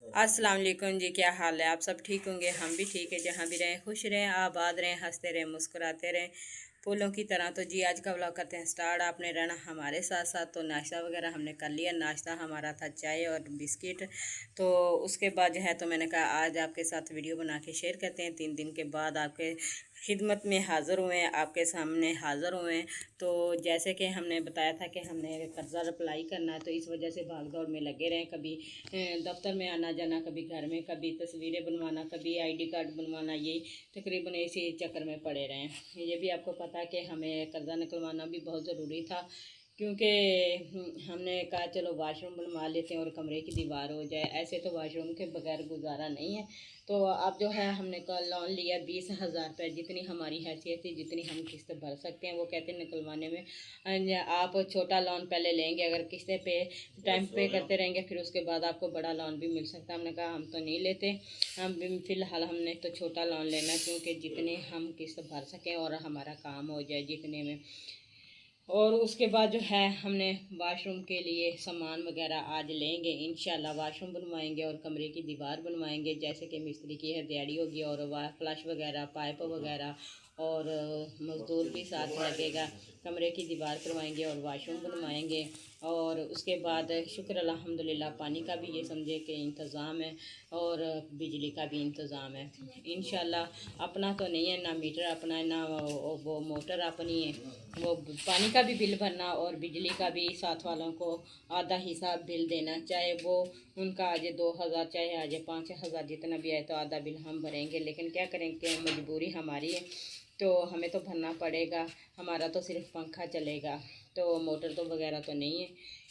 अस्सलाम वालेकुम जी, क्या हाल है? आप सब ठीक होंगे, हम भी ठीक है। जहाँ भी रहें खुश रहें, आबाद रहें, हंसते रहें, मुस्कुराते रहें, फूलों की तरह। तो जी आज का व्लॉग करते हैं स्टार्ट। आपने रहना हमारे साथ साथ। तो नाश्ता वगैरह हमने कर लिया। नाश्ता हमारा था चाय और बिस्किट। तो उसके बाद जो है तो मैंने कहा आज आपके साथ वीडियो बना के शेयर करते हैं। 3 दिन के बाद आपके खिदमत में हाज़िर हुए हैं, आपके सामने हाज़िर हुए हैं। तो जैसे कि हमने बताया था कि हमने कर्ज़ा अप्लाई करना है, तो इस वजह से भाग दौड़ में लगे रहें। कभी दफ्तर में आना जाना, कभी घर में, कभी तस्वीरें बनवाना, कभी आईडी कार्ड बनवाना, यही तकरीबन इसी चक्कर में पड़े रहें। ये भी आपको पता है कि हमें कर्ज़ा निकलवाना भी बहुत ज़रूरी था, क्योंकि हमने कहा चलो वाशरूम बनवा लेते हैं और कमरे की दीवार हो जाए। ऐसे तो वाशरूम के बगैर गुजारा नहीं है। तो अब जो है हमने कल लोन लिया 20,000 रुपये, जितनी हमारी हैसियत थी, जितनी हम किस्त भर सकते हैं। वो कहते हैं निकलवाने में आप छोटा लोन पहले लेंगे, अगर किस्तें पे टाइम पे करते रहेंगे फिर उसके बाद आपको बड़ा लोन भी मिल सकता है। हमने कहा हम तो नहीं लेते, हम फ़िलहाल हमने तो छोटा लोन लेना, क्योंकि जितने हम किस्त भर सकें और हमारा काम हो जाए जितने में। और उसके बाद जो है हमने वाशरूम के लिए सामान वगैरह आज लेंगे इंशाल्लाह। वाशरूम बनवाएंगे और कमरे की दीवार बनवाएंगे, जैसे कि मिस्त्री की हथियारी होगी और फ्लश वगैरह, पाइप वगैरह, और मज़दूर भी साथ लगेगा। कमरे की दीवार करवाएंगे और वाशरूम बनवाएंगे। और उसके बाद शुक्र अल्हम्दुलिल्लाह पानी का भी ये समझे कि इंतज़ाम है और बिजली का भी इंतज़ाम है इंशाल्लाह। अपना तो नहीं है, ना मीटर अपना है, ना वो मोटर अपनी है। वो पानी का भी बिल भरना और बिजली का भी साथ वालों को आधा हिसाब बिल देना, चाहे वो उनका आज 2,000 चाहे आज 5,000, जितना भी आए तो आधा बिल हम भरेंगे। लेकिन क्या करेंगे, मजबूरी हमारी है तो हमें तो भरना पड़ेगा। हमारा तो सिर्फ पंखा चलेगा, तो मोटर तो वगैरह तो नहीं है।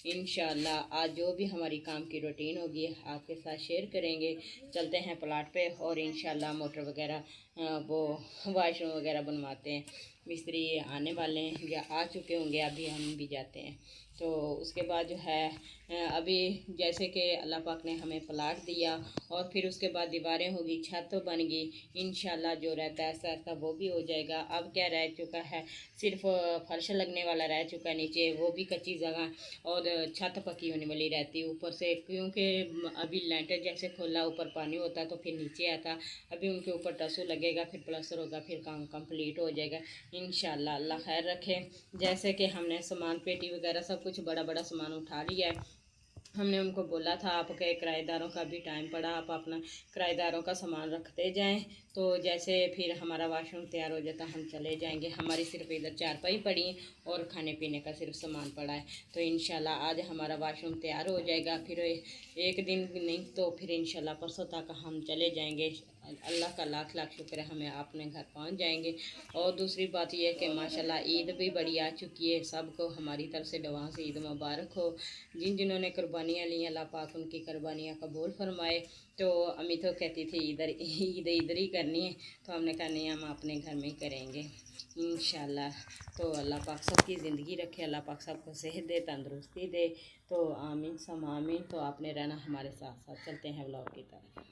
इंशाल्लाह आज जो भी हमारी काम की रूटीन होगी आपके साथ शेयर करेंगे। चलते हैं प्लाट पे और इंशाल्लाह मोटर वगैरह वो वाशरूम वगैरह बनवाते हैं। मिस्त्री आने वाले हैं या आ चुके होंगे, अभी हम भी जाते हैं। तो उसके बाद जो है अभी जैसे कि अल्लाह पाक ने हमें प्लाट दिया और फिर उसके बाद दीवारें होगी, छत तो बन गई इंशाल्लाह। जो रहता है ऐसा ऐसा वो भी हो जाएगा। अब क्या रह चुका है, सिर्फ फर्श लगने वाला रह चुका है नीचे, वो भी कच्ची जगह, और छत पकी होने वाली रहती है ऊपर से, क्योंकि अभी लेंटर जैसे खोला ऊपर पानी होता है तो फिर नीचे आता। अभी उनके ऊपर टसू लगेगा, फिर प्लास्टर होगा, फिर काम कंप्लीट हो जाएगा इंशाल्लाह। अल्लाह खैर रखे। जैसे कि हमने सामान पेटी वगैरह सब कुछ बड़ा बड़ा सामान उठा लिया है। हमने उनको बोला था आपके किराएदारों का भी टाइम पड़ा, आप अपना किराएदारों का सामान रखते जाएं। तो जैसे फिर हमारा वाशरूम तैयार हो जाता हम चले जाएंगे। हमारी सिर्फ इधर चारपाई पड़ी है और खाने पीने का सिर्फ सामान पड़ा है। तो इंशाल्लाह आज हमारा वाशरूम तैयार हो जाएगा। फिर एक दिन नहीं तो फिर इंशाल्लाह परसों तक हम चले जाएंगे। अल्लाह का लाख लाख शुक्र है, हमें अपने घर पहुंच जाएंगे। और दूसरी बात यह है कि माशाल्लाह ईद भी बड़ी आ चुकी है। सबको हमारी तरफ से दुआ से ईद मुबारक हो। जिन जिन्होंने कुर्बानियाँ ली अल्लाह पाक उनकी कुर्बानियाँ कबूल फरमाए। तो अम्मी तो कहती थी इधर ईद इधर ही करनी है, तो हमने कहा नहीं, हम अपने घर में ही करेंगे इंशाल्लाह। तो अल्लाह पाक सबकी ज़िंदगी रखे, अल्लाह पाक सबको सेहत दे, तंदुरुस्ती दे। तो आमीन सम आमीन। तो आपने रहना हमारे साथ साथ। चलते हैं व्लॉग की तरफ।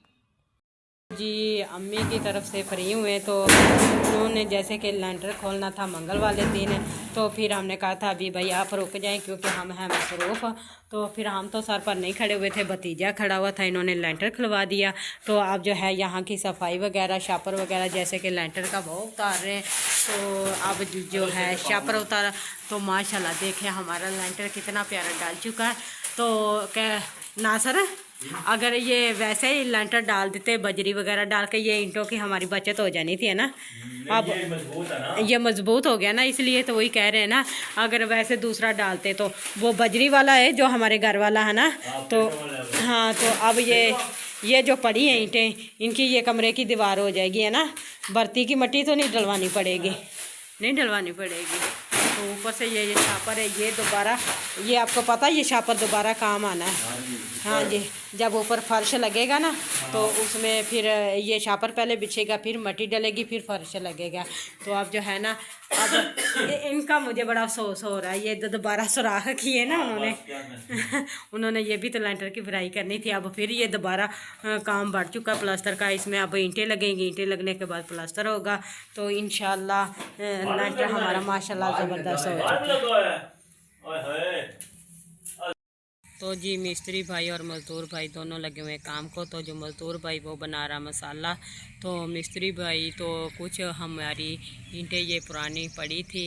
जी अम्मी की तरफ से फ्री हुए, तो उन्होंने जैसे कि लेंटर खोलना था मंगल वाले दिन, तो फिर हमने कहा था अभी भाई आप रुक जाएं क्योंकि हम हैं मसरूफ़। तो फिर हम तो सर पर नहीं खड़े हुए थे, भतीजा खड़ा हुआ था, इन्होंने लेंटर खुलवा दिया। तो अब जो है यहाँ की सफाई वगैरह, शापर वगैरह, जैसे कि लेंटर का वो उतार रहे हैं। तो अब जो है शापर उतारा, तो माशाल्लाह देखें हमारा लेंटर कितना प्यारा डाल चुका है। तो क्या नासर, अगर ये वैसे ही लेंटर डाल देते बजरी वगैरह डाल के, ये ईंटों की हमारी बचत हो जानी थी, है ना। अब ये मजबूत हो गया ना, इसलिए तो वही कह रहे हैं ना। अगर वैसे दूसरा डालते तो वो बजरी वाला है जो हमारे घर वाला है ना। तो हाँ, तो अब ये जो पड़ी हैं ईंटें, इनकी ये कमरे की दीवार हो जाएगी, है ना। बर्ती की मिट्टी तो नहीं डलवानी पड़ेगी, नहीं डलवानी पड़ेगी। तो ऊपर से ये छापर है, ये दोबारा, ये आपको पता है ये छापर दोबारा काम आना है। हाँ जी, जब ऊपर फर्श लगेगा ना तो उसमें फिर ये छापर पहले बिछेगा, फिर मट्टी डलेगी, फिर फर्श लगेगा। तो अब जो है ना, अब इनका मुझे बड़ा अफसोस हो रहा है। ये दोबारा सुराख किए ना उन्होंने उन्होंने ये भी तो लेंटर की भराई करनी थी। अब फिर ये दोबारा काम बढ़ चुका प्लास्टर का। इसमें अब ईंटें लगेंगी, ईंटें लगने के बाद प्लास्टर होगा। तो इंशाल्लाह लेंटर हमारा माशाल्लाह ज़बरदस्त हो चुका है। तो जी मिस्त्री भाई और मज़दूर भाई दोनों लगे हुए काम को। तो जो मज़दूर भाई वो बना रहा मसाला, तो मिस्त्री भाई तो कुछ हमारी ईंटें ये पुरानी पड़ी थी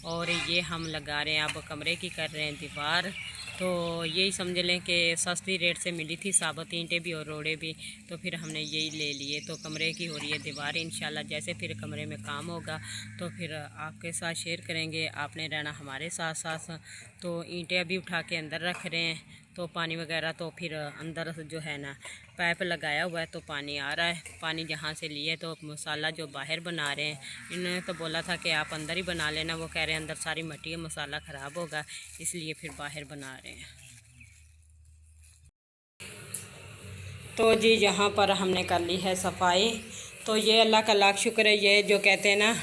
और ये हम लगा रहे हैं, अब कमरे की कर रहे हैं दीवार। तो यही समझ लें कि सस्ती रेट से मिली थी साबुत ईंटें भी और रोड़े भी, तो फिर हमने यही ले लिए। तो कमरे की हो रही है दीवार, इंशाल्लाह जैसे फिर कमरे में काम होगा तो फिर आपके साथ शेयर करेंगे, आपने रहना हमारे साथ साथ। तो ईंटें अभी उठा के अंदर रख रहे हैं, तो पानी वगैरह तो फिर अंदर जो है ना पाइप लगाया हुआ है तो पानी आ रहा है। पानी जहाँ से लिए तो मसाला जो बाहर बना रहे हैं, इन्होंने तो बोला था कि आप अंदर ही बना लेना, वो कह रहे हैं अंदर सारी मिट्टी है, मसाला ख़राब होगा, इसलिए फिर बाहर बना रहे हैं। तो जी यहाँ पर हमने कर ली है सफाई। तो ये अल्लाह का लाख शुक्र है, ये जो कहते हैं ना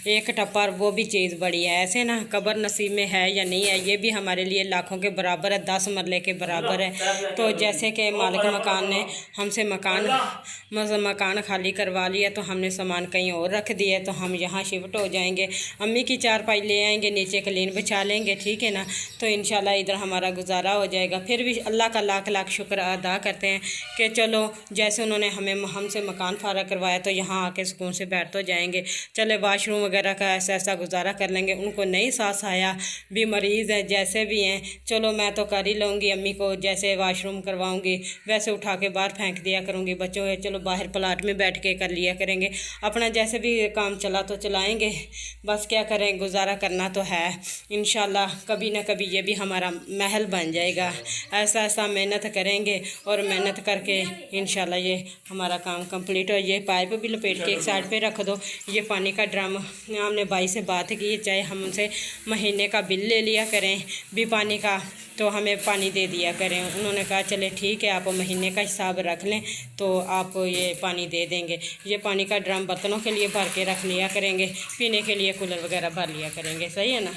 एक टप्पर वो भी चीज़ बड़ी है। ऐसे ना कब्र नसीब में है या नहीं है, ये भी हमारे लिए लाखों के बराबर है, 10 मरले के बराबर है। तो जैसे कि मालिक मकान ने हमसे मकान खाली करवा लिया, तो हमने सामान कहीं और रख दिया, तो हम यहाँ शिफ्ट हो जाएंगे। अम्मी की चारपाई ले आएंगे, नीचे क्लीन बिछा लेंगे, ठीक है ना। तो इंशाल्लाह इधर हमारा गुजारा हो जाएगा। फिर भी अल्लाह का लाख लाख शुक्र अदा करते हैं कि चलो जैसे उन्होंने हमसे मकान फारा करवाया, तो यहाँ आके सुकून से बैठ तो जाएंगे। चले वाशरूम वगैरह का ऐसा गुजारा कर लेंगे। उनको नहीं सांस आया, भी मरीज़ है, जैसे भी हैं, चलो मैं तो कर ही लूँगी। अम्मी को जैसे वाशरूम करवाऊँगी वैसे उठा के बाहर फेंक दिया करूँगी। बच्चों के चलो बाहर प्लाट में बैठ के कर लिया करेंगे, अपना जैसे भी काम चला तो चलाएँगे। बस क्या करें, गुजारा करना तो है। इंशाल्लाह कभी ना कभी ये भी हमारा महल बन जाएगा। ऐसा ऐसा मेहनत करेंगे और मेहनत करके इंशाल्लाह ये हमारा काम कंप्लीट हो। ये पाइप भी लपेट के एक साइड पे रख दो। ये पानी का ड्रम, हमने भाई से बात की, चाहे हमसे महीने का बिल ले लिया करें भी पानी का, तो हमें पानी दे दिया करें। उन्होंने कहा चले ठीक है, आप महीने का हिसाब रख लें तो आप ये पानी दे देंगे। ये पानी का ड्रम बर्तनों के लिए भर के रख लिया करेंगे, पीने के लिए कूलर वगैरह भर लिया करेंगे, सही है ना।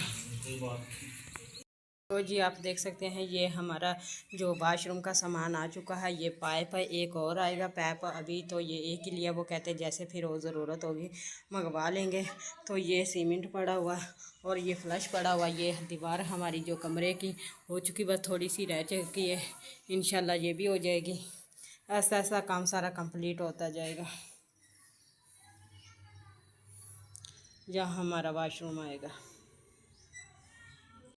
तो जी आप देख सकते हैं ये हमारा जो वाशरूम का सामान आ चुका है। ये पाइप है, एक और आएगा पाइप, अभी तो ये एक ही लिया। वो कहते हैं जैसे फिर वो ज़रूरत होगी मंगवा लेंगे। तो ये सीमेंट पड़ा हुआ और ये फ्लश पड़ा हुआ। ये दीवार हमारी जो कमरे की हो चुकी, बस थोड़ी सी रह चुकी है, इंशाल्लाह ये भी हो जाएगी। ऐसा ऐसा काम सारा कंप्लीट होता जाएगा जहाँ हमारा वाशरूम आएगा।